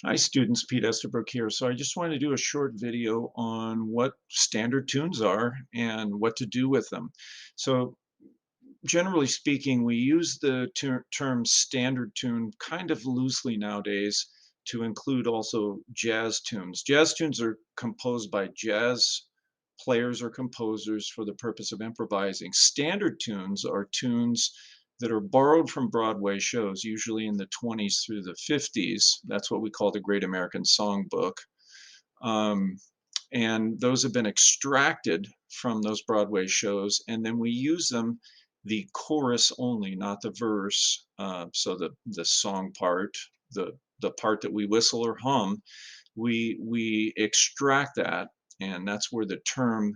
Hi students, Pete Estabrook here. So I just wanted to do a short video on what standard tunes are and what to do with them. So generally speaking, we use the term standard tune kind of loosely nowadays to include also jazz tunes. Jazz tunes are composed by jazz players or composers for the purpose of improvising. Standard tunes are tunes that are borrowed from Broadway shows, usually in the 20s through the 50s. That's what we call the Great American Songbook. Um, and those have been extracted from those Broadway shows, and then we use them the chorus only, not the verse. So the song part, the part that we whistle or hum, we extract that, and that's where the term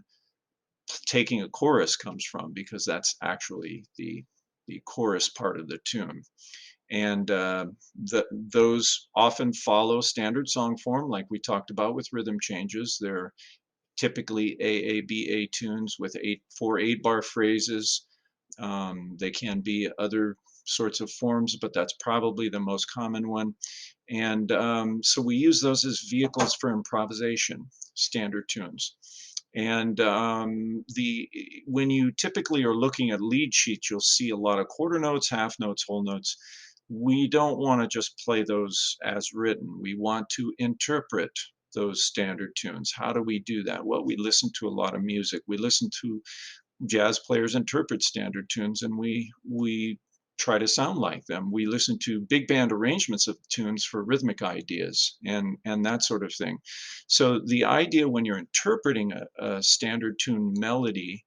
taking a chorus comes from, because that's actually the chorus part of the tune. And those often follow standard song form, like we talked about with rhythm changes. They're typically AABA tunes with four 8-bar phrases. They can be other sorts of forms, but that's probably the most common one. And so we use those as vehicles for improvisation, standard tunes. And the when you typically are looking at lead sheets, you'll see a lot of quarter notes, half notes, whole notes. We don't want to just play those as written. We want to interpret those standard tunes. How do we do that? Well, we listen to a lot of music. We listen to jazz players interpret standard tunes, and we try to sound like them. We listen to big band arrangements of tunes for rhythmic ideas and that sort of thing. So the idea when you're interpreting a standard tune melody,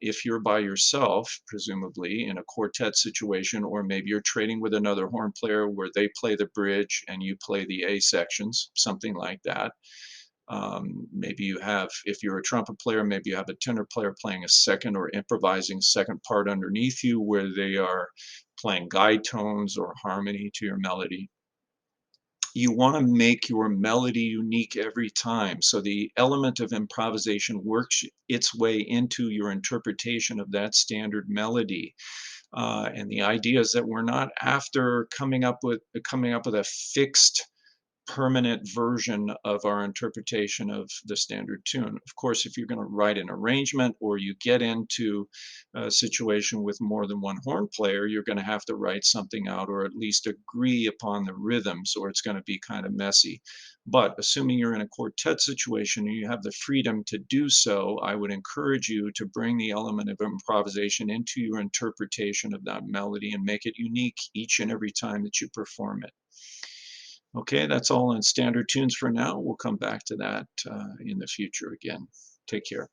if you're by yourself, presumably in a quartet situation, or maybe you're trading with another horn player where they play the bridge and you play the A sections, something like that. Maybe you have, if you're a trumpet player, maybe you have a tenor player playing a second or improvising second part underneath you where they are playing guide tones or harmony to your melody. You want to make your melody unique every time. So the element of improvisation works its way into your interpretation of that standard melody. And the idea is that we're not after coming up with a fixed permanent version of our interpretation of the standard tune. Of course, if you're going to write an arrangement or you get into a situation with more than one horn player, you're going to have to write something out or at least agree upon the rhythms, or it's going to be kind of messy. But assuming you're in a quartet situation and you have the freedom to do so, I would encourage you to bring the element of improvisation into your interpretation of that melody and make it unique each and every time that you perform it. Okay, that's all in standard tunes for now. We'll come back to that in the future again. Take care.